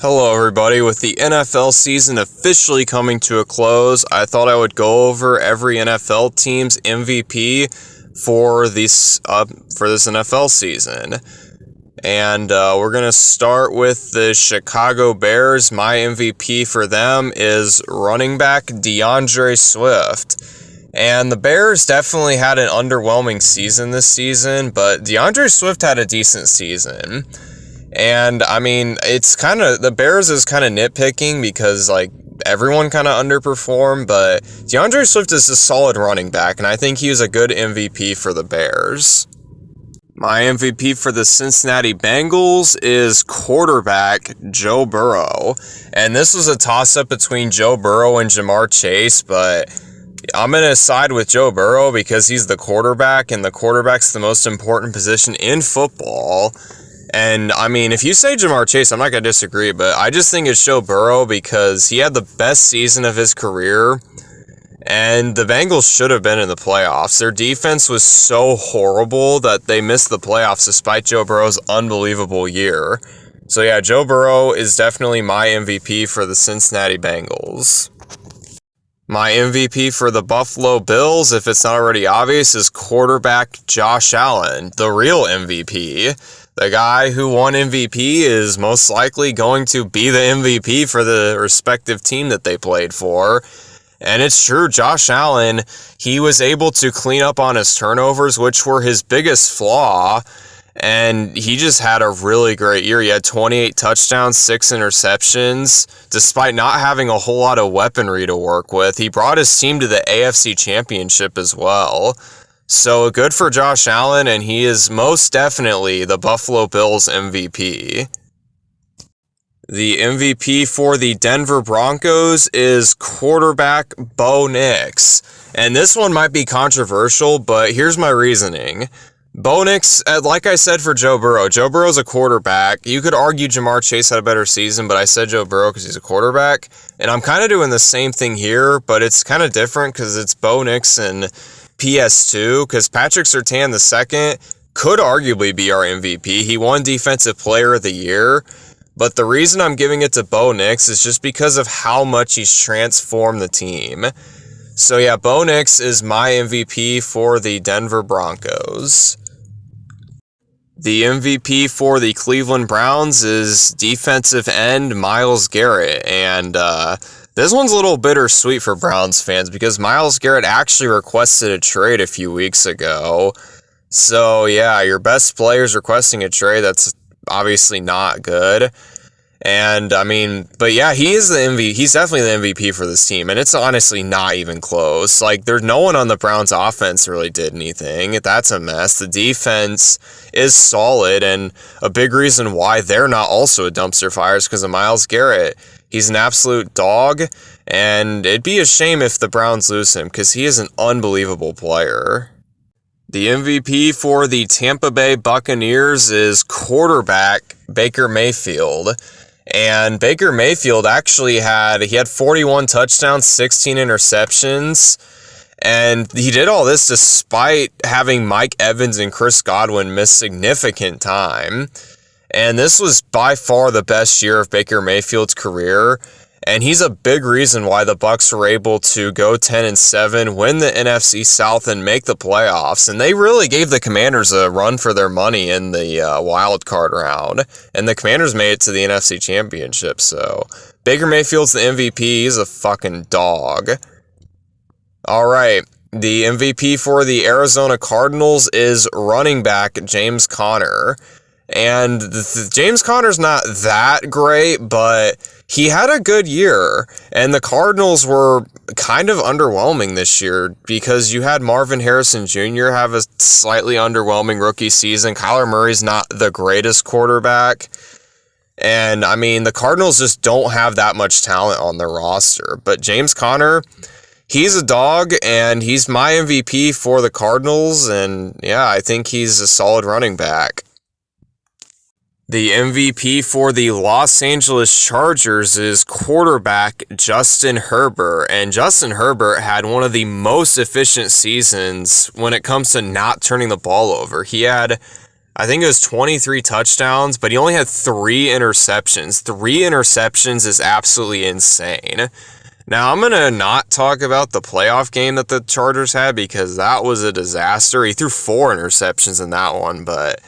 Hello everybody, with the NFL season officially coming to a close, I thought I would go over every NFL team's MVP for this NFL season. And we're going to start with the Chicago Bears. My MVP for them is running back DeAndre Swift. And the Bears definitely had an underwhelming season this season, but DeAndre Swift had a decent season. And I mean, the Bears is kind of nitpicking because everyone kind of underperformed, but DeAndre Swift is a solid running back, and I think he was a good MVP for the Bears. My MVP for the Cincinnati Bengals is quarterback Joe Burrow. And this was a toss-up between Joe Burrow and Ja'Marr Chase, but I'm going to side with Joe Burrow because he's the quarterback, and the quarterback's the most important position in football. And, I mean, if you say Ja'Marr Chase, I'm not going to disagree, but I just think it's Joe Burrow because he had the best season of his career, and the Bengals should have been in the playoffs. Their defense was so horrible that they missed the playoffs despite Joe Burrow's unbelievable year. So, yeah, Joe Burrow is definitely my MVP for the Cincinnati Bengals. My MVP for the Buffalo Bills, if it's not already obvious, is quarterback Josh Allen, the real MVP. The guy who won MVP is most likely going to be the MVP for the respective team that they played for. And it's true, Josh Allen, he was able to clean up on his turnovers, which were his biggest flaw. And he just had a really great year. He had 28 touchdowns, 6 interceptions. Despite not having a whole lot of weaponry to work with, he brought his team to the AFC Championship as well. So good for Josh Allen, and he is most definitely the Buffalo Bills MVP. The MVP for the Denver Broncos is quarterback Bo Nix. And this one might be controversial, but here's my reasoning. Bo Nix, like I said for Joe Burrow's a quarterback. You could argue Ja'Marr Chase had a better season, but I said Joe Burrow because he's a quarterback. And I'm kind of doing the same thing here, but it's kind of different because it's Bo Nix and PS2, because Patrick Surtain II could arguably be our MVP. He won Defensive Player of the Year, but the reason I'm giving it to Bo Nix is just because of how much he's transformed the team. So yeah, Bo Nix is my MVP for the Denver Broncos. The MVP for the Cleveland Browns is defensive end Myles Garrett, and this one's a little bittersweet for Browns fans because Myles Garrett actually requested a trade a few weeks ago. So yeah, your best player's requesting a trade, that's obviously not good. And I mean, but yeah, he's definitely the MVP for this team, and it's honestly not even close. There's no one on the Browns offense really did anything. That's a mess. The defense is solid, and a big reason why they're not also a dumpster fire is because of Myles Garrett. He's an absolute dog, and it'd be a shame if the Browns lose him because he is an unbelievable player. The MVP for the Tampa Bay Buccaneers is quarterback Baker Mayfield. And Baker Mayfield actually had 41 touchdowns, 16 interceptions, and he did all this despite having Mike Evans and Chris Godwin miss significant time. And this was by far the best year of Baker Mayfield's career, and he's a big reason why the Bucs were able to go 10-7, win the NFC South, and make the playoffs. And they really gave the Commanders a run for their money in the wild card round, and the Commanders made it to the NFC Championship. So Baker Mayfield's the MVP. He's a fucking dog. All right, the MVP for the Arizona Cardinals is running back James Conner. And James Conner's not that great, but he had a good year. And the Cardinals were kind of underwhelming this year because you had Marvin Harrison Jr. have a slightly underwhelming rookie season. Kyler Murray's not the greatest quarterback. And, I mean, the Cardinals just don't have that much talent on their roster. But James Conner, he's a dog, and he's my MVP for the Cardinals. And, yeah, I think he's a solid running back. The MVP for the Los Angeles Chargers is quarterback Justin Herbert, and Justin Herbert had one of the most efficient seasons when it comes to not turning the ball over. He had I think it was 23 touchdowns, but he only had 3 interceptions. 3 interceptions is absolutely insane. Now, I'm going to not talk about the playoff game that the Chargers had because that was a disaster. He threw 4 interceptions in that one, but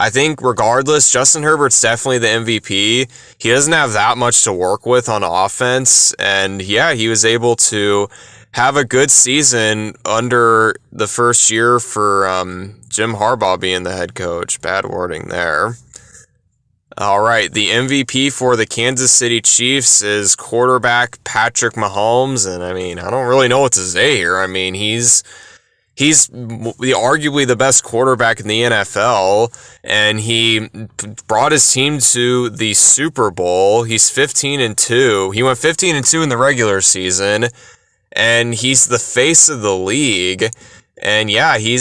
I think regardless, Justin Herbert's definitely the MVP. He doesn't have that much to work with on offense, and yeah, he was able to have a good season under the first year for Jim Harbaugh being the head coach. Bad wording there. All right, the MVP for the Kansas City Chiefs is quarterback Patrick Mahomes, and I mean, I don't really know what to say here. I mean, he's arguably the best quarterback in the NFL, and he brought his team to the Super Bowl. He's 15-2. He went 15-2 in the regular season, and he's the face of the league. And yeah, he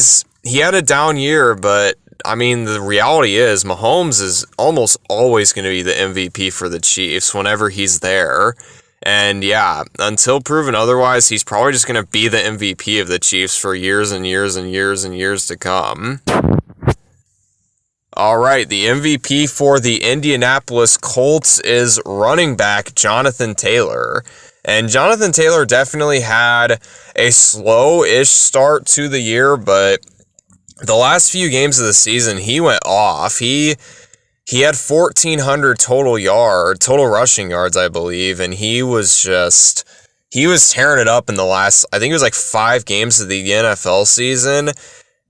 had a down year, but I mean, the reality is Mahomes is almost always going to be the MVP for the Chiefs whenever he's there. And yeah, until proven otherwise, he's probably just going to be the MVP of the Chiefs for years and years and years and years to come. All right, the MVP for the Indianapolis Colts is running back Jonathan Taylor. And Jonathan Taylor definitely had a slow-ish start to the year, but the last few games of the season, he went off. He had 1,400 total rushing yards, I believe, and he was tearing it up in the last, I think it was like 5 games of the NFL season.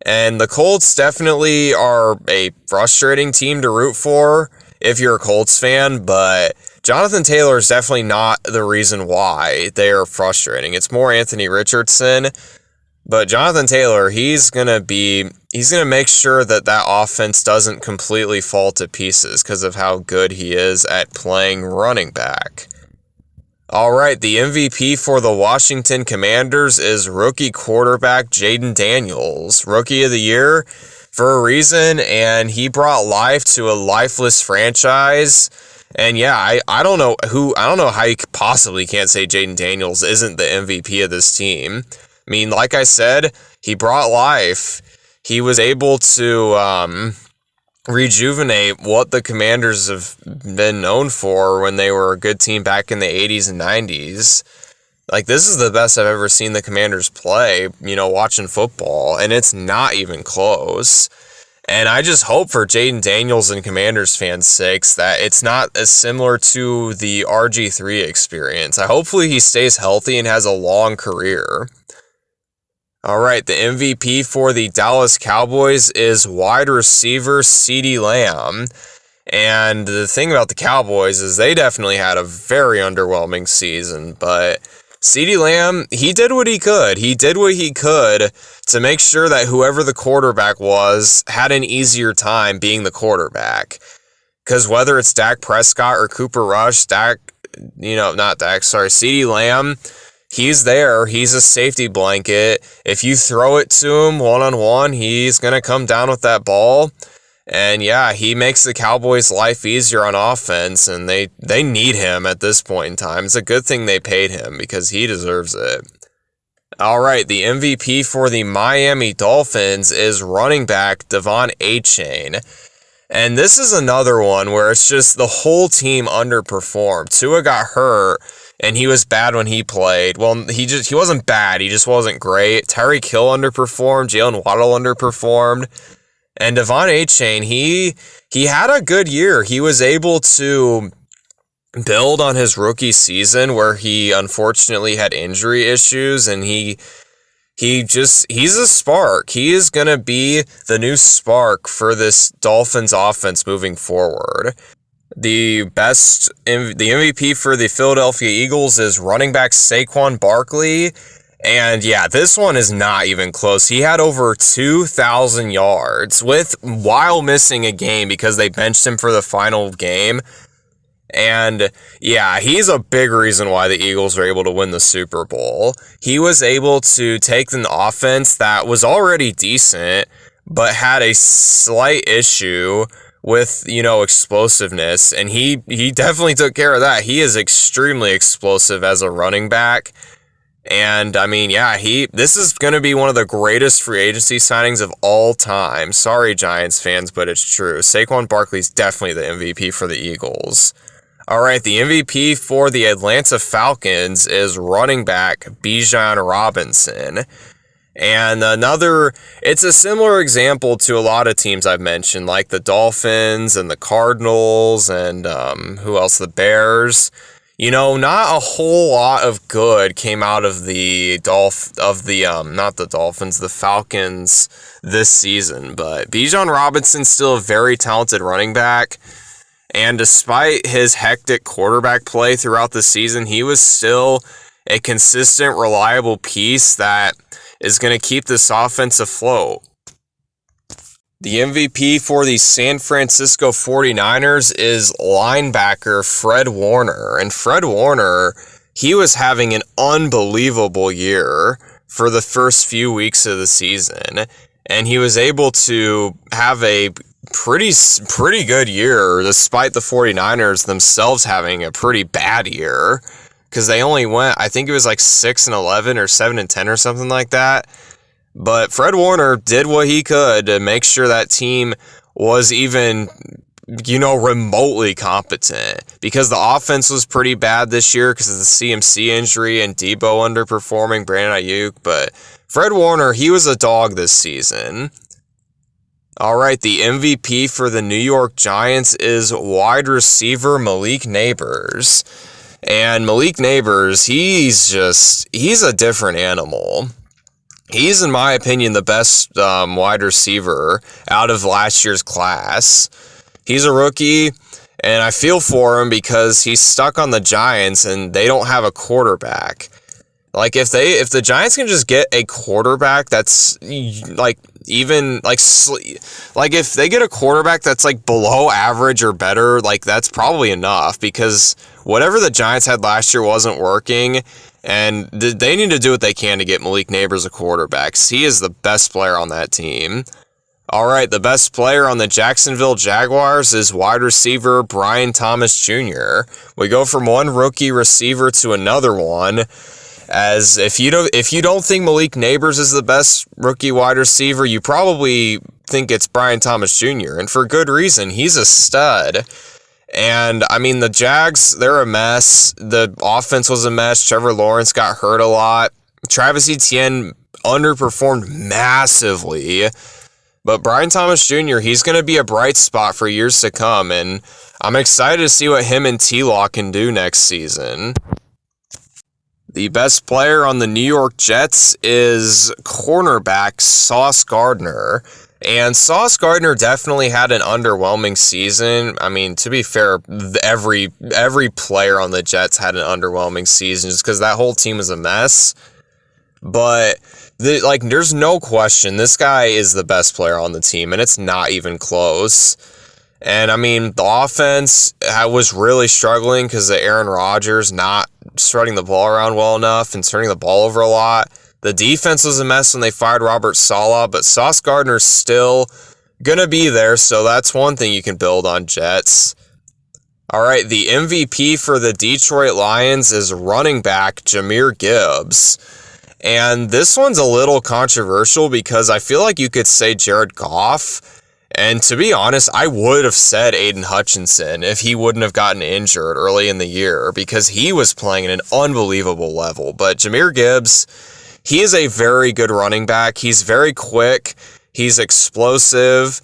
And the Colts definitely are a frustrating team to root for if you're a Colts fan, but Jonathan Taylor is definitely not the reason why they are frustrating. It's more Anthony Richardson. But Jonathan Taylor, he's going to make sure that offense doesn't completely fall to pieces because of how good he is at playing running back. All right, the MVP for the Washington Commanders is rookie quarterback Jayden Daniels, Rookie of the Year for a reason, and he brought life to a lifeless franchise. And yeah, I don't know how you possibly can't say Jayden Daniels isn't the MVP of this team. I mean, like I said, he brought life. He was able to rejuvenate what the Commanders have been known for when they were a good team back in the 80s and 90s. Like, this is the best I've ever seen the Commanders play, watching football, and it's not even close. And I just hope for Jayden Daniels and Commanders fans' sakes that it's not as similar to the RG3 experience. Hopefully he stays healthy and has a long career. All right, the MVP for the Dallas Cowboys is wide receiver CeeDee Lamb. And the thing about the Cowboys is they definitely had a very underwhelming season, but CeeDee Lamb, he did what he could. He did what he could to make sure that whoever the quarterback was had an easier time being the quarterback. Because whether it's Dak Prescott or Cooper Rush, CeeDee Lamb, he's there. He's a safety blanket. If you throw it to him one-on-one, he's going to come down with that ball. And yeah, he makes the Cowboys' life easier on offense, and they need him at this point in time. It's a good thing they paid him because he deserves it. All right, the MVP for the Miami Dolphins is running back Devon Achane. And this is another one where it's just the whole team underperformed. Tua got hurt, and he was bad when he played. Well, he wasn't bad. He just wasn't great. Tyreek Hill underperformed. Jalen Waddle underperformed. And Devon Achane, he had a good year. He was able to build on his rookie season where he unfortunately had injury issues, and he's a spark. He is going to be the new spark for this Dolphins offense moving forward. The MVP for the Philadelphia Eagles is running back Saquon Barkley. And yeah, this one is not even close. He had over 2,000 yards while missing a game because they benched him for the final game. And yeah, he's a big reason why the Eagles are able to win the Super Bowl. He was able to take an offense that was already decent, but had a slight issue with, explosiveness. And he definitely took care of that. He is extremely explosive as a running back. And I mean, yeah, this is going to be one of the greatest free agency signings of all time. Sorry, Giants fans, but it's true. Saquon Barkley's definitely the MVP for the Eagles. All right, the MVP for the Atlanta Falcons is running back Bijan Robinson. And it's a similar example to a lot of teams I've mentioned, like the Dolphins and the Cardinals and who else? The Bears. You know, not a whole lot of good came out of the Falcons this season, but Bijan Robinson's still a very talented running back. And despite his hectic quarterback play throughout the season, he was still a consistent, reliable piece that is going to keep this offense afloat. The MVP for the San Francisco 49ers is linebacker Fred Warner. And Fred Warner, he was having an unbelievable year for the first few weeks of the season. And he was able to have a pretty good year, despite the 49ers themselves having a pretty bad year. Because they only went, I think it was like 6-11 or 7-10 or something like that. But Fred Warner did what he could to make sure that team was even, remotely competent. Because the offense was pretty bad this year because of the CMC injury and Debo underperforming, Brandon Ayuk. But Fred Warner, he was a dog this season. All right, the MVP for the New York Giants is wide receiver Malik Nabers. And Malik Nabers, he's a different animal. He's, in my opinion, the best wide receiver out of last year's class. He's a rookie, and I feel for him because he's stuck on the Giants and they don't have a quarterback. Like, if the Giants can just get a quarterback that's if they get a quarterback that's like below average or better, like that's probably enough, because whatever the Giants had last year wasn't working, and they need to do what they can to get Malik Nabers a quarterback. He is the best player on that team. All right, the best player on the Jacksonville Jaguars is wide receiver Brian Thomas Jr. We go from one rookie receiver to another one. As if you don't think Malik Nabers is the best rookie wide receiver, you probably think it's Brian Thomas Jr. And for good reason. He's a stud. And I mean, the Jags, they're a mess. The offense was a mess. Trevor Lawrence got hurt a lot. Travis Etienne underperformed massively. But Brian Thomas Jr., he's going to be a bright spot for years to come. And I'm excited to see what him and T-Law can do next season. The best player on the New York Jets is cornerback Sauce Gardner. And Sauce Gardner definitely had an underwhelming season. I mean, to be fair, every player on the Jets had an underwhelming season just because that whole team was a mess. But there's no question this guy is the best player on the team, and it's not even close. And I mean, the offense was really struggling because of Aaron Rodgers not spreading the ball around well enough and turning the ball over a lot. The defense was a mess when they fired Robert Saleh, but Sauce Gardner's still going to be there, so that's one thing you can build on, Jets. All right, the MVP for the Detroit Lions is running back Jahmyr Gibbs. And this one's a little controversial because I feel like you could say Jared Goff. And to be honest, I would have said Aiden Hutchinson if he wouldn't have gotten injured early in the year because he was playing at an unbelievable level. But Jahmyr Gibbs, he is a very good running back. He's very quick. He's explosive.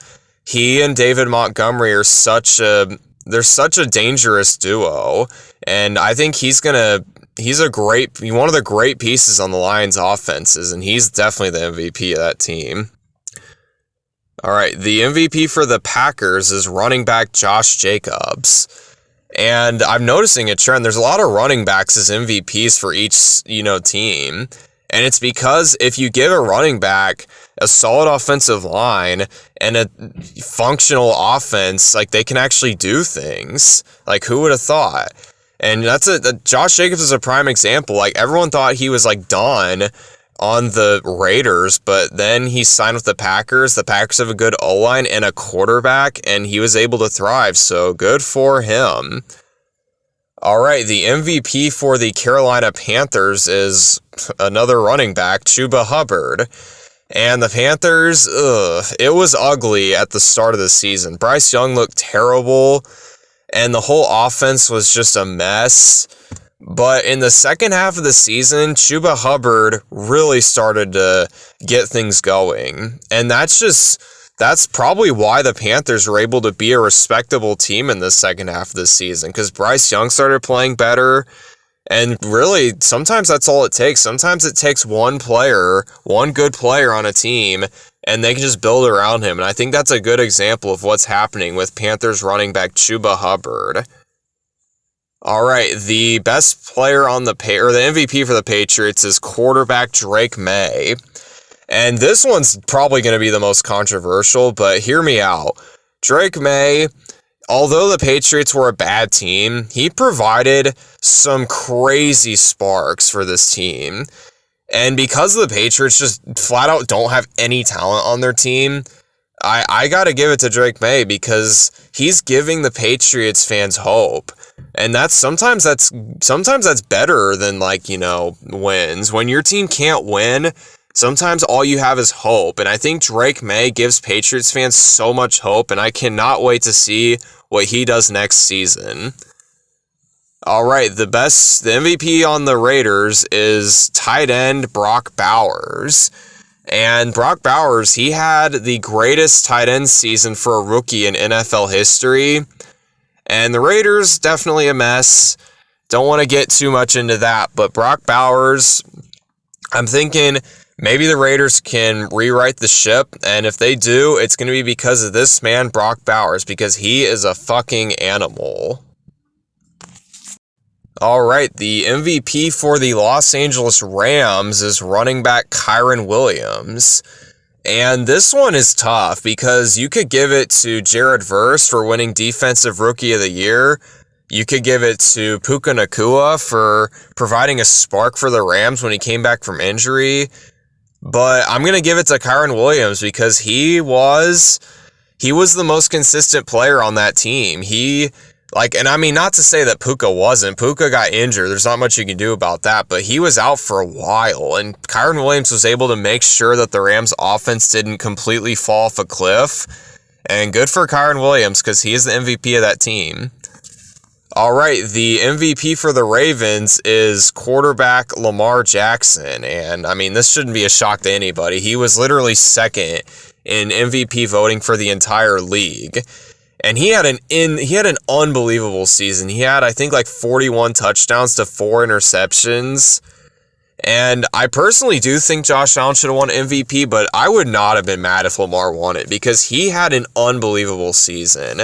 He and David Montgomery are such a dangerous duo. And I think he's one of the great pieces on the Lions offenses, and he's definitely the MVP of that team. All right, the MVP for the Packers is running back Josh Jacobs. And I'm noticing a trend. There's a lot of running backs as MVPs for each, team. And it's because if you give a running back a solid offensive line and a functional offense, like they can actually do things. Like who would have thought? And Josh Jacobs is a prime example. Like everyone thought he was like done on the Raiders, but then he signed with the Packers. The Packers have a good O-line and a quarterback, and he was able to thrive, so good for him. All right, the MVP for the Carolina Panthers is another running back, Chuba Hubbard. And the Panthers, it was ugly at the start of the season. Bryce Young looked terrible, and the whole offense was just a mess. But in the second half of the season, Chuba Hubbard really started to get things going. And that's probably why the Panthers were able to be a respectable team in the second half of the season, because Bryce Young started playing better. And really, sometimes that's all it takes. Sometimes it takes one good player on a team, and they can just build around him. And I think that's a good example of what's happening with Panthers running back Chuba Hubbard. All right, the best player on the MVP for the Patriots is quarterback Drake May. And this one's probably going to be the most controversial, but hear me out. Drake May, although the Patriots were a bad team, he provided some crazy sparks for this team. And because the Patriots just flat out don't have any talent on their team, I got to give it to Drake May, because he's giving the Patriots fans hope. And sometimes that's better than, wins. When your team can't win, sometimes all you have is hope. And I think Drake May gives Patriots fans so much hope, and I cannot wait to see what he does next season. All right, the MVP on the Raiders is tight end Brock Bowers. And Brock Bowers, he had the greatest tight end season for a rookie in NFL history. And the Raiders, definitely a mess. Don't want to get too much into that. But Brock Bowers, I'm thinking maybe the Raiders can rewrite the ship. And if they do, it's going to be because of this man, Brock Bowers, because he is a fucking animal. All right, the MVP for the Los Angeles Rams is running back Kyren Williams. And this one is tough, because you could give it to Jared Verse for winning Defensive Rookie of the Year. You could give it to Puka Nacua for providing a spark for the Rams when he came back from injury. But I'm going to give it to Kyren Williams, because he was the most consistent player on that team. And I mean, not to say that Puka wasn't. Puka got injured. There's not much you can do about that. But he was out for a while. And Kyren Williams was able to make sure that the Rams' offense didn't completely fall off a cliff. And good for Kyren Williams, because he is the MVP of that team. All right, the MVP for the Ravens is quarterback Lamar Jackson. And, I mean, this shouldn't be a shock to anybody. He was literally second in MVP voting for the entire league. And he had an unbelievable season. He had, I think, 41 touchdowns to 4 interceptions. And I personally do think Josh Allen should have won MVP, but I would not have been mad if Lamar won it, because he had an unbelievable season.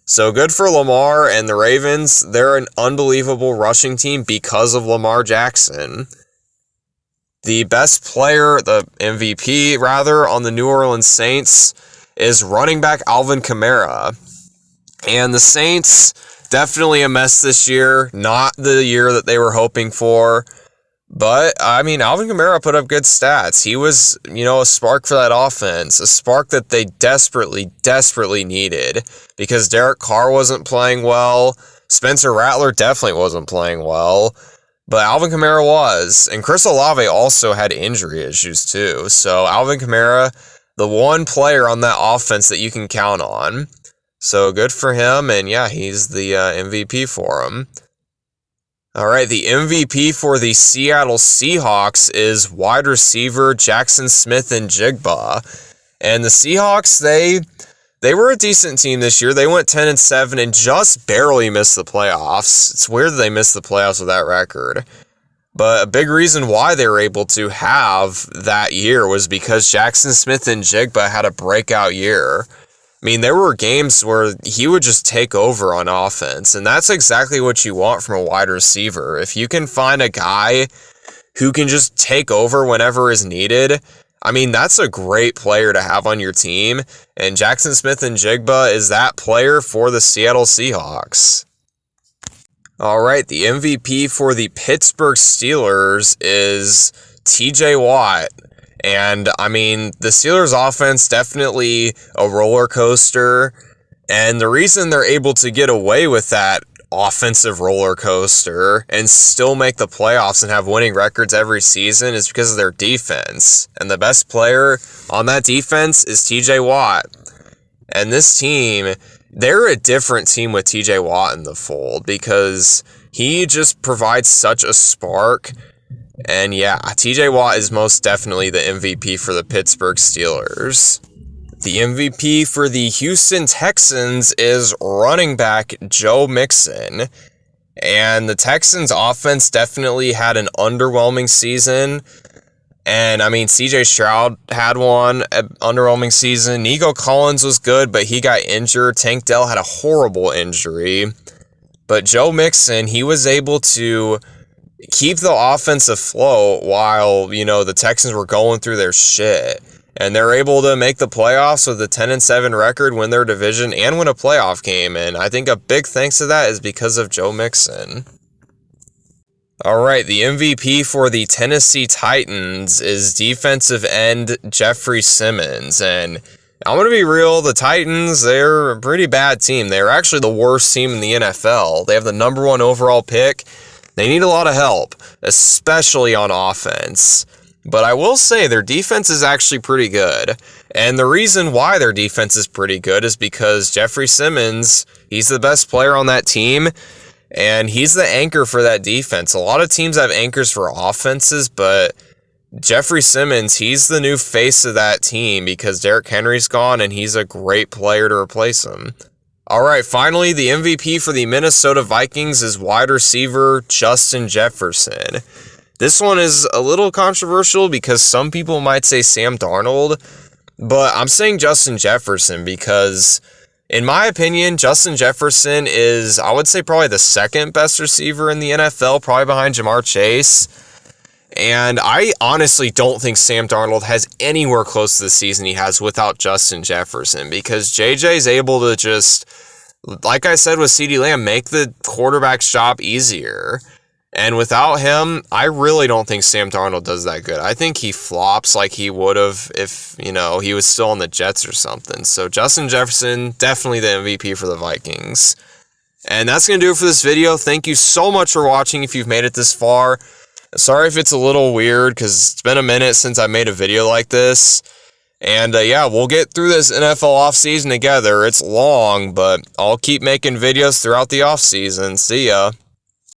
So good for Lamar and the Ravens. They're an unbelievable rushing team because of Lamar Jackson. The best player, the MVP rather, on the New Orleans Saints is running back Alvin Kamara. And the Saints, definitely a mess this year. Not the year that they were hoping for. But, I mean, Alvin Kamara put up good stats. He was, a spark for that offense. A spark that they desperately, desperately needed. Because Derek Carr wasn't playing well. Spencer Rattler definitely wasn't playing well. But Alvin Kamara was. And Chris Olave also had injury issues too. So, Alvin Kamara, the one player on that offense that you can count on. So good for him, and yeah, he's the MVP for him. All right, the MVP for the Seattle Seahawks is wide receiver Jackson Smith-Njigba. And the Seahawks, they were a decent team this year. They went 10-7 and just barely missed the playoffs. It's weird that they missed the playoffs with that record. But a big reason why they were able to have that year was because Jackson Smith-Njigba had a breakout year. I mean, there were games where he would just take over on offense, and that's exactly what you want from a wide receiver. If you can find a guy who can just take over whenever is needed, I mean, that's a great player to have on your team, and Jackson Smith-Njigba is that player for the Seattle Seahawks. All right, the MVP for the Pittsburgh Steelers is TJ Watt. And, I mean, the Steelers' offense definitely a roller coaster. And the reason they're able to get away with that offensive roller coaster and still make the playoffs and have winning records every season is because of their defense. And the best player on that defense is TJ Watt. And this team, they're a different team with TJ Watt in the fold because he just provides such a spark. And yeah, TJ Watt is most definitely the MVP for the Pittsburgh Steelers. The MVP for the Houston Texans is running back Joe Mixon. And the Texans offense definitely had an underwhelming season. And I mean, CJ Stroud had an underwhelming season. Nico Collins was good, but he got injured. Tank Dell had a horrible injury. But Joe Mixon, he was able to keep the offense afloat while, the Texans were going through their shit. And they're able to make the playoffs with a 10-7 record, win their division, and win a playoff game. And I think a big thanks to that is because of Joe Mixon. All right, the MVP for the Tennessee Titans is defensive end Jeffrey Simmons. And I'm going to be real, the Titans, they're a pretty bad team. They're actually the worst team in the NFL. They have the number 1 overall pick. They need a lot of help, especially on offense. But I will say their defense is actually pretty good. And the reason why their defense is pretty good is because Jeffrey Simmons, he's the best player on that team. And he's the anchor for that defense. A lot of teams have anchors for offenses, but Jeffrey Simmons, he's the new face of that team because Derrick Henry's gone and he's a great player to replace him. All right, finally, the MVP for the Minnesota Vikings is wide receiver Justin Jefferson. This one is a little controversial because some people might say Sam Darnold, but I'm saying Justin Jefferson because, in my opinion, Justin Jefferson is, I would say, probably the second best receiver in the NFL, probably behind Jamar Chase. And I honestly don't think Sam Darnold has anywhere close to the season he has without Justin Jefferson because JJ's able to just, like I said with CeeDee Lamb, make the quarterback's job easier. And without him, I really don't think Sam Darnold does that good. I think he flops like he would have if, he was still on the Jets or something. So Justin Jefferson, definitely the MVP for the Vikings. And that's going to do it for this video. Thank you so much for watching if you've made it this far. Sorry if it's a little weird because it's been a minute since I made a video like this. And yeah, we'll get through this NFL offseason together. It's long, but I'll keep making videos throughout the offseason. See ya.